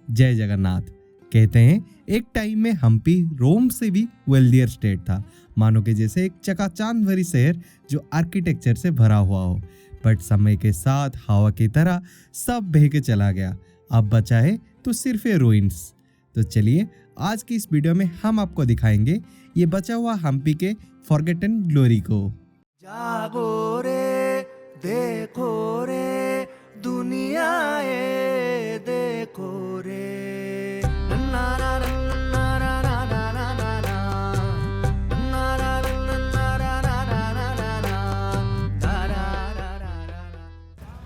जय जगन्नाथ। कहते हैं एक टाइम में हम्पी रोम से भी वेल्दियर स्टेट था, मानो के जैसे एक चकाचांद भरी शहर जो आर्किटेक्चर से भरा हुआ हो। बट समय के साथ हवा की तरह सब बह के चला गया। अब बचा है तो सिर्फ ये रूइंस। तो चलिए आज की इस वीडियो में हम आपको दिखाएंगे ये बचा हुआ हम्पी के फॉरगेटन ग्लोरी को। जागो रे देखो रे दुनिया ये देखो रे ना ना ना ना ना ना ना ना ना ना ना ना ना ना ना ना।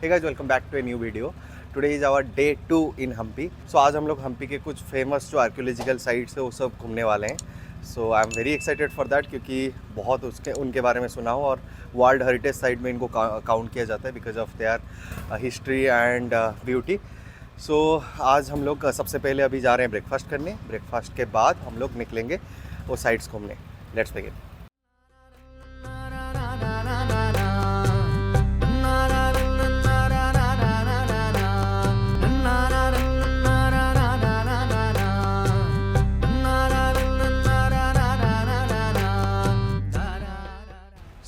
Hey guys, welcome back to a new video. Today is our day 2 in Hampi. So आज हम लोग हम्पी के कुछ फेमस जो आर्कियोलॉजिकल साइट्स है वो सब घूमने वाले हैं. So I am very excited for that क्योंकि बहुत उनके बारे में सुना हो और वर्ल्ड हेरिटेज साइट में इनको काउंट किया जाता है because of their history and beauty. So आज हम लोग सबसे पहले अभी जा रहे हैं ब्रेकफास्ट करने. ब्रेकफास्ट के बाद हम लोग निकलेंगे वो साइट्स घूमने. Let's begin.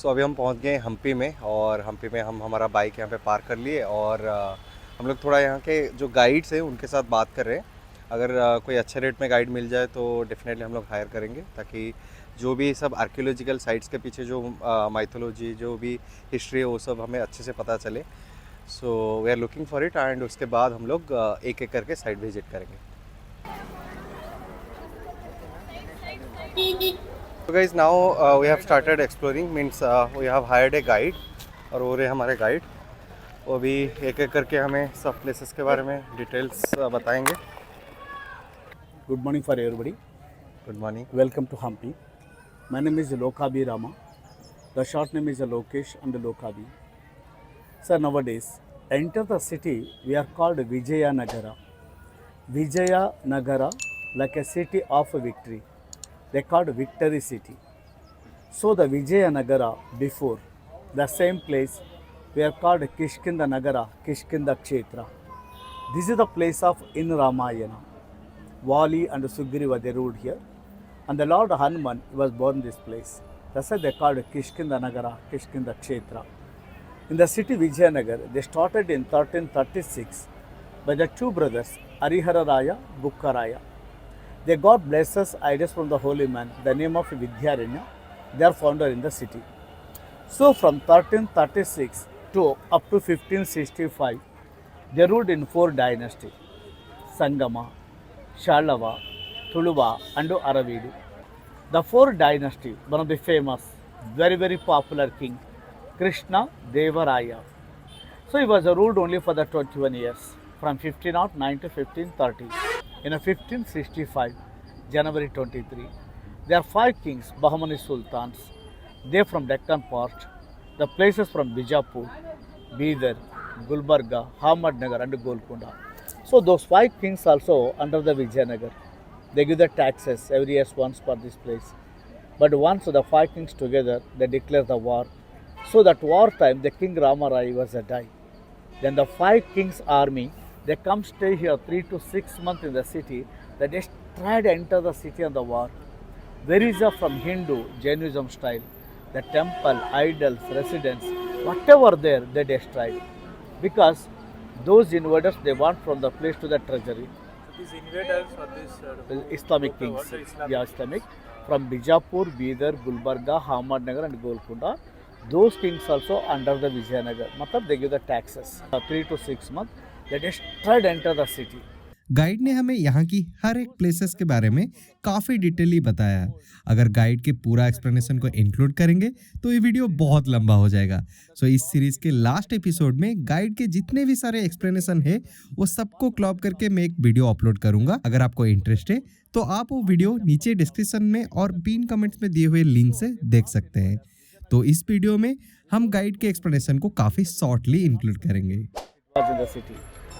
सो अभी हम पहुंच गए हम्पी में और हम्पी में हम हमारा बाइक यहाँ पे पार्क कर लिए और हम लोग थोड़ा यहाँ के जो गाइड्स हैं उनके साथ बात कर रहे हैं. अगर कोई अच्छे रेट में गाइड मिल जाए तो डेफिनेटली हम लोग हायर करेंगे ताकि जो भी सब आर्कियोलॉजिकल साइट्स के पीछे जो माइथोलॉजी जो भी हिस्ट्री है वो सब हमें अच्छे से पता चले. So we are looking for it and उसके बाद हम लोग एक एक करके साइट विजिट करेंगे. So guys, now we have started exploring, means we have hired a guide और वो रहे हमारे गाइड. वो भी एक एक करके हमें सब प्लेसेस के बारे में डिटेल्स बताएंगे. Good morning for everybody. Good morning. Welcome to Hampi. My name is Lokabi Rama. The short name is Lokesh and Lokabi. So nowadays, enter the city, we are called Vijayanagara. Vijayanagara, like a city of victory. They called Victory City. So the Vijayanagara before, the same place, we are called Kishkinda Nagara, Kishkinda Kshetra. This is the place of in Ramayana. Vali and Sugriva they ruled here, and the Lord Hanuman was born in this place. That's why they called Kishkinda Nagara, Kishkinda Kshetra. In the city Vijayanagar, they started in 1336 by the two brothers Harihara Raya, Bukka Raya. They got blessings ideas from the holy man, the name of Vidyaranya, their founder in the city. So from 1336 to up to 1565, they ruled in four dynasties: Sangama, Shalava, Tuluva, and Aravidu. The four dynasties, one of the famous, very very popular king, Krishna Devaraya. So he was ruled only for the 21 years, from 1509 to 1530. In 1565, January 23, there are five kings, Bahmani Sultans. They from Deccan part, the places from Bijapur, Bidar, Gulbarga, Ahmednagar and Golconda. So those five kings also under the Vijayanagar. They give the taxes every year once for this place. But once the five kings together, they declare the war. So that war time, the king Ramarai was a die. Then the five kings army, they come stay here 3 to 6 months in the city. They just try to enter the city on the war. There is a from Hindu, Jainism style, the temple, idols, residence, whatever there, they destroyed. Because those invaders, they want from the place to the treasury. These invaders or this Islamic group, kings, what are Islamic yeah, Islamic, from Bijapur, Bidar, Gulbarga, Ahmednagar and Golconda. Those kings also under the Vijayanagar. Matlab they give the taxes. 3 to 6 months, they just try to enter the city. Guide ने हमें यहाँ की हर एक places के बारे में काफी डिटेली बताया है. अगर गाइड के पूरा एक्सप्लेनेशन को इंक्लूड करेंगे तो ये वीडियो बहुत लंबा हो जाएगा. सो इस सीरीज के लास्ट एपिसोड में गाइड के जितने भी सारे एक्सप्लेनेशन है वो सबको क्लॉप करके मैं एक वीडियो अपलोड करूंगा. अगर आपको इंटरेस्ट है तो आप वो वीडियो नीचे डिस्क्रिप्शन में और पिन कमेंट्स में दिए हुए लिंक से देख सकते हैं. तो इस वीडियो में हम गाइड के एक्सप्लेनेशन को काफी शॉर्टली इंक्लूड करेंगे. In the city.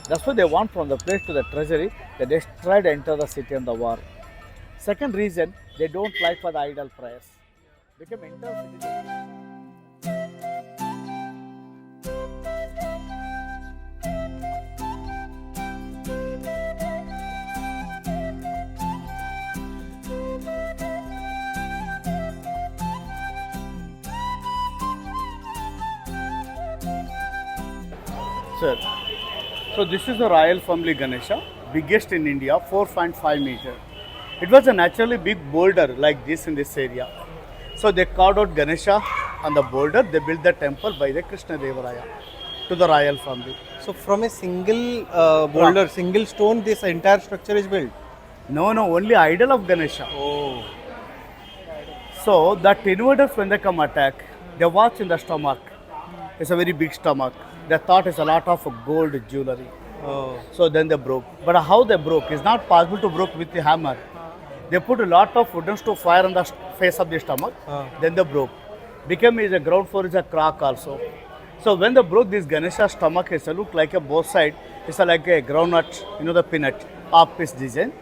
That's what they want from the place to the treasury. They just try to enter the city on the war. Second reason, they don't like for the idol prayers. Become enter city. Sir, so this is the Royal Family Ganesha, biggest in India, 4.5 meter. It was a naturally big boulder like this in this area. So they carved out Ganesha on the boulder. They built the temple by the Krishna Devaraya to the royal family. So from a single boulder, single stone, this entire structure is built. No, only idol of Ganesha. Oh. So that invaders when they come attack, they watch in the stomach. It's a very big stomach. They thought it's a lot of gold jewelry. Oh. So then they broke. But how they broke? It's not possible to broke with the hammer. They put a lot of wooden to fire on the face of the stomach. Then they broke. Became is a ground floor is a crack also. So when they broke this Ganesha stomach, it's a look like a both side. It's a like a groundnut, the peanut, half piece design.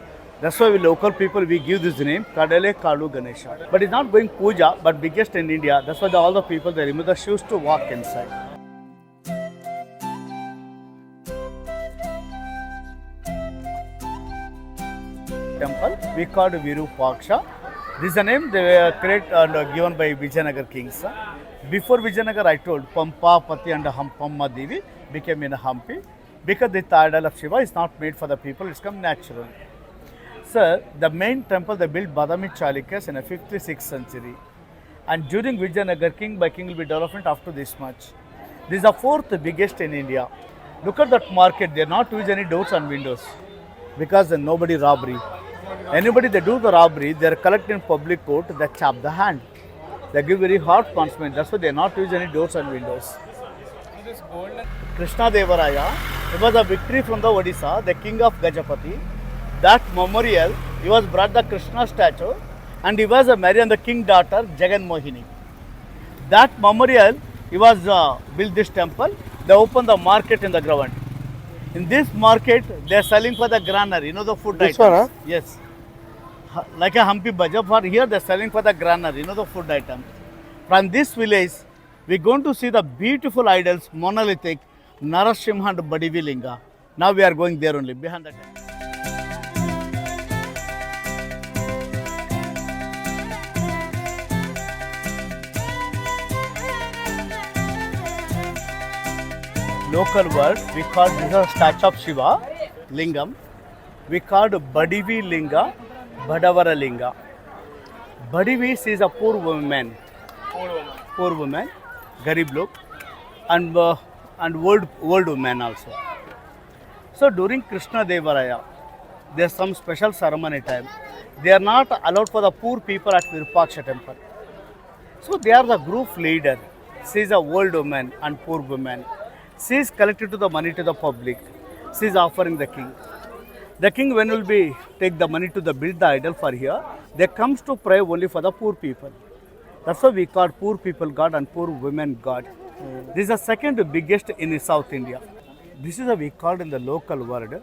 That's why we local people we give this name Kadale Kalu Ganesha. But it's not going puja, but biggest in India. That's why all the people they remove the shoes to walk inside. Temple we called Virupaksha. This is the name they were created and given by Vijayanagar kings. Before Vijayanagar, I told Pampa, Pati and Hampamma Devi became in Hampi because the idol of Shiva is not made for the people, it's come natural. Sir, the main temple they built Badami Chalukyas in the 5th, 6th century. And during Vijayanagar king by king will be development after this much. This is the 4th biggest in India. Look at that market, they are not use any doors and windows because nobody robbery. Anybody they do the robbery, they are collected in public court, they chop the hand. They give very hard punishment. That's why they not use any doors and windows. Krishna Devaraya, it was a victory from the Odisha, the king of Gajapati. That memorial, he was brought the Krishna statue and he was married on the king daughter Jagan Mohini. That memorial, he was built this temple. They opened the market in the ground. In this market, they are selling for the granary, the food This items. one, huh? Yes. Like a Hampi Bazaar, for here they are selling for the granary, the food items. From this village, we are going to see the beautiful idols, monolithic, Narasimha and Badivi Linga. Now we are going there only, behind the temple. Local word, we call this a statue of Shiva, Lingam. We called Badivi Linga, Badavara Linga. Badivi is a poor woman, garib log, and old woman also. So during Krishna Devaraya, there's some special ceremony time. They are not allowed for the poor people at Virupaksha temple. So they are the group leader. She is a old woman and poor woman. She is collected to the money to the public. She is offering the king. The king when will be take the money to the build the idol for here, they comes to pray only for the poor people. That's why we call poor people God and poor women God. This is the second biggest in South India. This is a we called in the local word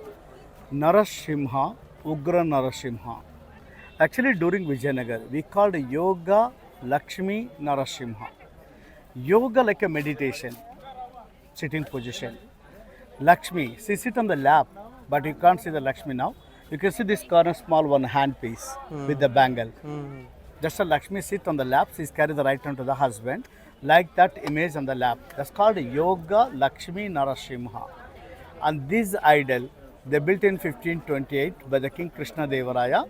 Narasimha, Ugra Narasimha. Actually during Vijayanagar, we called Yoga Lakshmi Narasimha. Yoga like a meditation, sitting position. Lakshmi, she sit on the lap, but you can't see the Lakshmi now. You can see this corner small one hand piece with the bangle. Just a Lakshmi sit on the lap, she's carry the right hand to the husband. Like that image on the lap. That's called Yoga Lakshmi Narasimha. And this idol, they built in 1528 by the King Krishna Devaraya.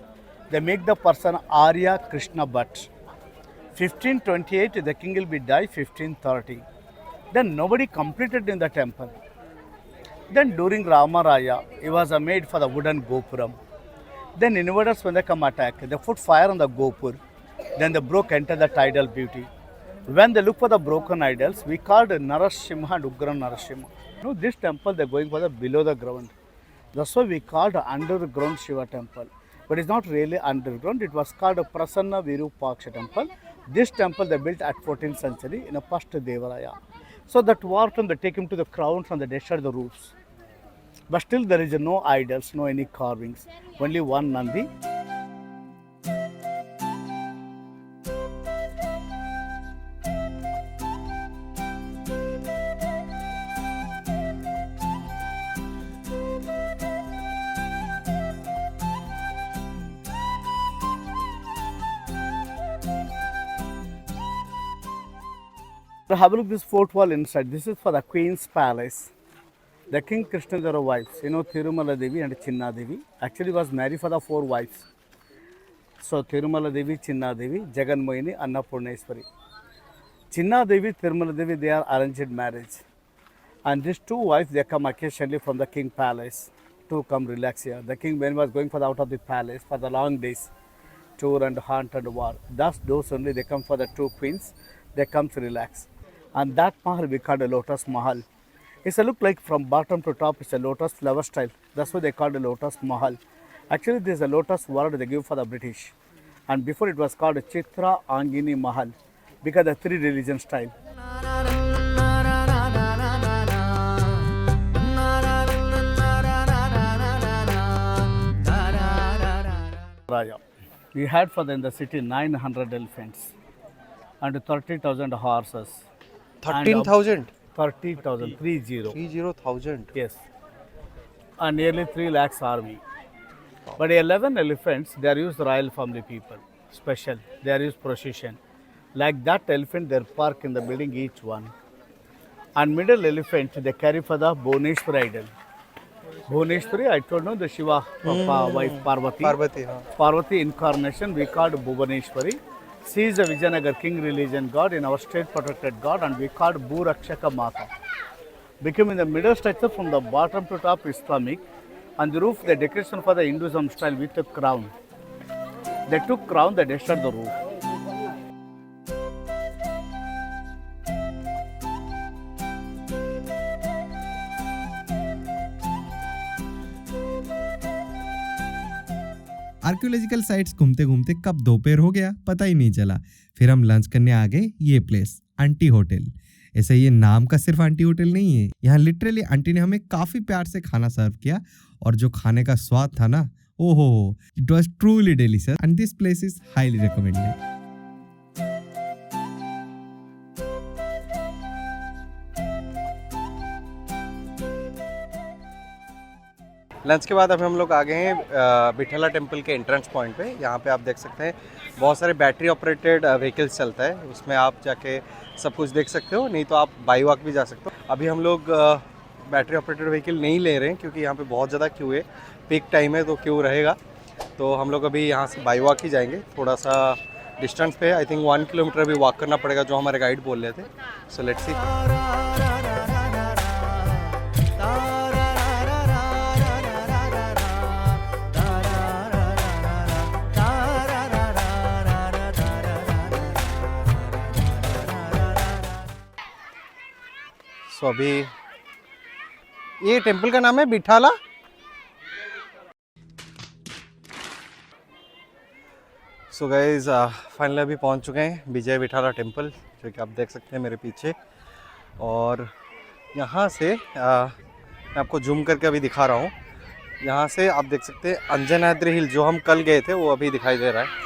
They make the person Arya Krishna Bhatt. 1528, the king will be died 1530. Then nobody completed in the temple. Then during Rama Raya, it was made for the wooden Gopuram. Then invaders when they come attack, they put fire on the Gopur. Then they broke enter the tidal beauty. When they look for the broken idols, we called Narasimha and Ugra Narasimha. This temple they're going for the below the ground. That's why we called underground Shiva temple. But it's not really underground. It was called a Prasanna Virupaksha temple. This temple they built at 14th century in a first Devaraya. So that war time they take him to the crowns and they destroy the roofs. But still there is no idols, no any carvings. Only one Nandi. So have a look at this fort wall inside. This is for the Queen's Palace. The King Krishna, there were wives. You know, Tirumala Devi and Chinna Devi actually was married for the 4 wives. So, Tirumala Devi, Chinna Devi, Jagan Mohini, Annapurneshwari. Chinna Devi, Tirumala Devi, they are arranged marriage. And these 2 wives, they come occasionally from the king palace to come relax here. The king, when he was going for the out of the palace for the long days, tour and hunt and war, those only they come for the 2 queens, they come to relax. And that mahal we call a lotus mahal. It's a look like from bottom to top, it's a lotus flower style. That's why they called a lotus mahal. Actually, this is a lotus word they give for the British. And before it was called Chitra Angini Mahal because the 3 religion style. Raya. We had for in the city 900 elephants and 30,000 horses. 13,000. 30,000, 30. 30,000. Yes. And nearly 3 lakhs army. But 11 elephants, they are used royal family people. Special. They are used procession. Like that elephant, they are parked in the building each one. And middle elephant, they carry for the Bhuneshwari idol. Bhuneshwari, I told you, the Shiva wife Parvati. Parvati, हाँ. Parvati incarnation, we called Bhuvaneshwari. She is a Vijayanagar king religion god in our state protected god and we called Bhurakshaka Mata. Becoming the middle structure from the bottom to top Islamic. On the roof, the decoration for the Hinduism style with a crown. They took crown, they destroyed the roof. Archaeological sites घूमते घूमते कब दोपहर हो गया पता ही नहीं चला। फिर हम लंच करने आ गए ये प्लेस आंटी होटल। ऐसे ये नाम का सिर्फ आंटी होटल नहीं है, यहाँ लिटरली आंटी ने हमें काफ़ी प्यार से खाना सर्व किया और जो खाने का स्वाद था ना, ओहो, it was truly delicious and this place is highly recommended. Lunch के बाद अभी हम लोग आ गए हैं बिठला टेम्पल के एंट्रेंस पॉइंट पे। यहाँ पे आप देख सकते हैं बहुत सारे बैटरी ऑपरेटेड व्हीकल्स चलता है, उसमें आप जाके सब कुछ देख सकते हो, नहीं तो आप बाई वॉक भी जा सकते हो। अभी हम लोग बैटरी ऑपरेटेड व्हीकल नहीं ले रहे हैं क्योंकि यहाँ पे बहुत ज़्यादा क्यू है, पीक टाइम है तो क्यू रहेगा। तो हम लोग अभी यहाँ से बाई वॉक ही जाएंगे, थोड़ा सा डिस्टेंस पे, आई थिंक 1 किलोमीटर अभी वॉक करना पड़ेगा जो हमारे गाइड बोल रहे थे। So let's see. सो अभी ये टेम्पल का नाम है बिठाला। सो गाइज फाइनली अभी पहुंच चुके हैं विजय बिठाला टेम्पल, जो कि आप देख सकते हैं मेरे पीछे। और यहाँ से मैं आपको जूम करके अभी दिखा रहा हूँ। यहाँ से आप देख सकते हैं अंजनाद्रि हिल जो हम कल गए थे वो अभी दिखाई दे रहा है।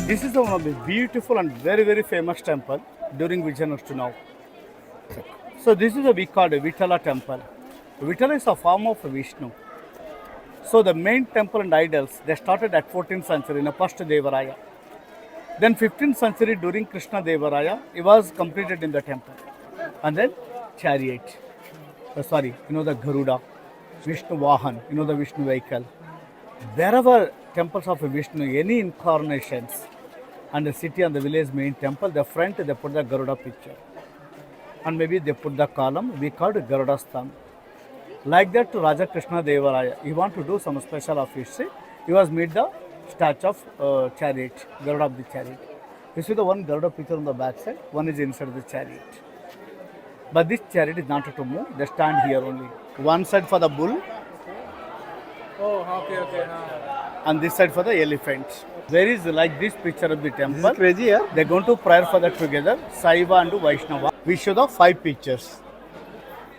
This is one of the beautiful and very famous temple during Vijayanagara now. So this is a we called a Vitala temple. Vitala is a form of Vishnu. So the main temple and idols, they started at 14th century in the first Devaraya. Then 15th century during Krishna Devaraya, it was completed in the temple. And then chariot. The Garuda, Vishnu Vahan, the Vishnu vehicle. Wherever temples of Vishnu, any incarnations, and the city and the village main temple, the front they put the Garuda picture. And maybe they put the column, we called Garuda Sthan. Like that to Raja Krishna Devaraya, he want to do some special office. He was made the statue of chariot, Garuda of the chariot. You see the one Garuda picture on the back side, one is inside the chariot. But this chariot is not to move, they stand here only. One side for the bull, Oh, okay. and this side for the elephant. There is like this picture of the temple. This is crazy, yeah? They're going to prayer for that together, Saiva and Vaishnava. We show the 5 pictures.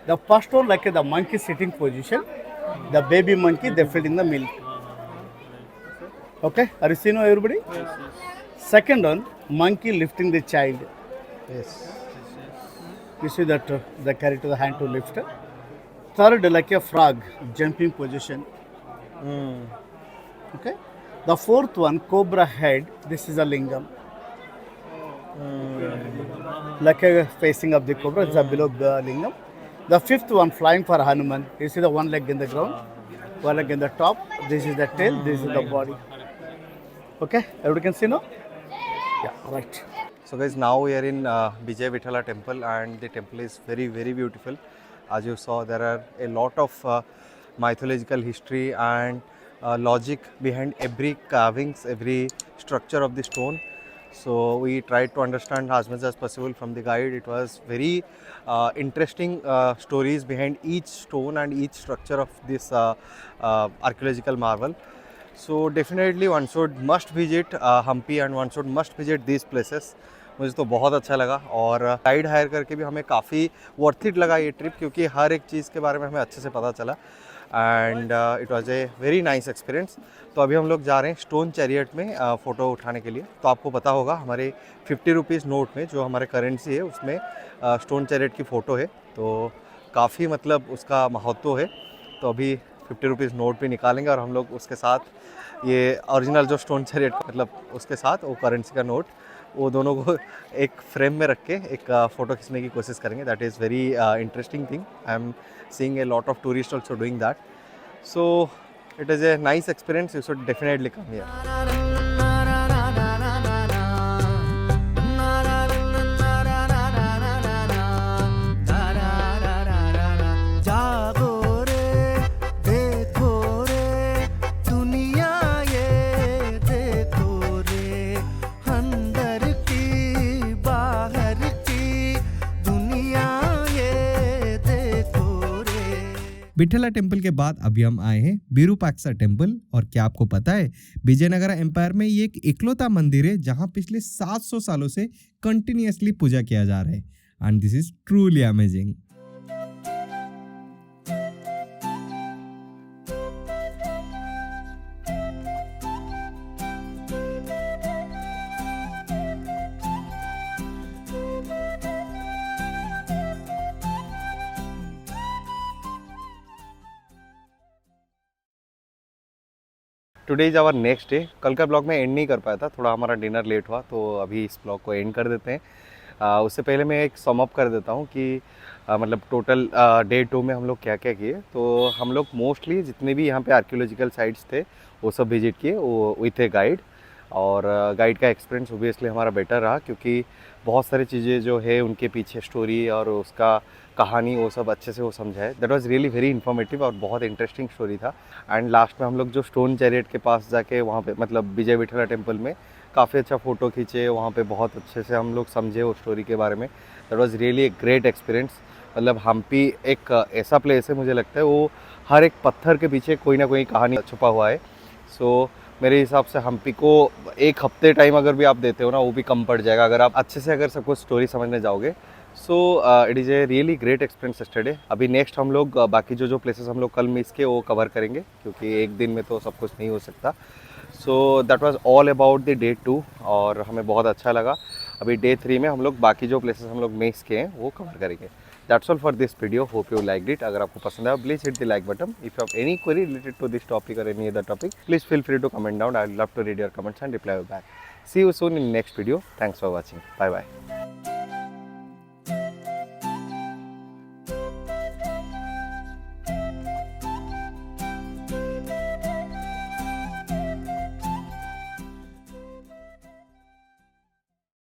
The first one like the monkey sitting position, the baby monkey they fed in the milk. Okay, are you seeing everybody? Yes. Second one, monkey lifting the child. Yes. You see that they carry to the hand to lift. Third, like a frog, jumping position. Okay. The fourth one, cobra head. This is a lingam. Like a facing of the cobra, is a below the lingam. The fifth one, flying for Hanuman. You see the one leg in the ground, one leg in the top. This is the tail. This is the body. Okay. Everybody can see now. Yeah. Right. So guys, now we are in Vijay Vithala temple, and the temple is very beautiful. As you saw, there are a lot of mythological history and logic behind every carvings, every structure of the stone. So we tried to understand as much as possible from the guide. It was very interesting stories behind each stone and each structure of this archaeological marvel. So definitely one should must visit Hampi and one should must visit these places. मुझे तो बहुत अच्छा लगा, और guide hire करके भी हमें काफ़ी वर्थ इट लगा ये ट्रिप, क्योंकि हर एक चीज़ के बारे में हमें अच्छे से पता चला, and it was a very nice experience. तो अभी हम लोग जा रहे हैं स्टोन चैरियट में फ़ोटो उठाने के लिए. तो आपको पता होगा हमारे 50 रुपीज़ नोट में जो हमारे करेंसी है उसमें स्टोन चैरियट की फ़ोटो है, तो काफ़ी मतलब उसका महत्व है. तो अभी 50 रुपीज़ नोट भी निकालेंगे और हम लोग उसके साथ ये ओरिजिनल जो स्टोन चैरियट मतलब उसके साथ वो करेंसी का नोट, वो दोनों को एक फ्रेम में रख के एक फ़ोटो खींचने की कोशिश करेंगे. That is very interesting thing. I am seeing a lot of tourist also doing that. So it is a nice experience. You should definitely come here. जागो रे देखो रे दुनिया ये देखो रे अंदर की बाहर की दुनिया ये देखो रे. विठला टेम्पल के बाद अभी हम आए हैं विरूपाक्षा टेम्पल. और क्या आपको पता है, विजयनगरा एम्पायर में ये एक इकलौता मंदिर है जहां पिछले 700 सालों से कंटिन्यूअसली पूजा किया जा रहा है. And this is truly amazing. Today is our next day. कल का ब्लॉग में एंड नहीं कर पाया था, थोड़ा हमारा डिनर लेट हुआ, तो अभी इस ब्लॉग को एंड कर देते हैं. उससे पहले मैं एक सम अप कर देता हूँ कि मतलब टोटल डे 2 में हम लोग क्या क्या किए. तो हम लोग मोस्टली जितने भी यहाँ पे आर्कियोलॉजिकल साइट्स थे वो सब विजिट किए, वो विथ ए गाइड. और गाइड का एक्सपीरियंस ओबियसली हमारा बेटर रहा, क्योंकि बहुत सारी चीज़ें जो है उनके पीछे स्टोरी और उसका कहानी वो सब अच्छे से वो समझाए. That was really very informative और बहुत इंटरेस्टिंग स्टोरी था. एंड लास्ट में हम लोग जो स्टोन चैरियट के पास जाके वहाँ पे मतलब विजय विठला टेम्पल में काफ़ी अच्छा फ़ोटो खींचे, वहाँ पे बहुत अच्छे से हम लोग समझे वो स्टोरी के बारे में. That was really a great experience. मतलब हम्पी एक ऐसा प्लेस है, मुझे लगता है वो हर एक पत्थर के पीछे कोई ना कोई कहानी छुपा हुआ है. सो मेरे हिसाब से हम्पी को एक हफ्ते टाइम अगर भी आप देते हो ना, वो भी कम पड़ जाएगा अगर आप अच्छे से अगर सब कुछ स्टोरी समझने जाओगे. So it is a really great experience yesterday. अभी नेक्स्ट हम लोग बाकी जो प्लेसेस हम लोग कल मिस के वो कवर करेंगे, क्योंकि एक दिन में तो सब कुछ नहीं हो सकता. So that was all about the day 2 और हमें बहुत अच्छा लगा. अभी डे 3 में हम लोग बाकी जो प्लेसेस हम लोग मिस किए हैं वो कवर करेंगे. That's all for this video. Hope you liked it. अगर आपको पसंद आया please hit the like button. If you have any query related to this topic और any other topic, please feel free to comment down. I love to read your comments and reply back. See you soon in next video. Thanks for watching. Bye bye.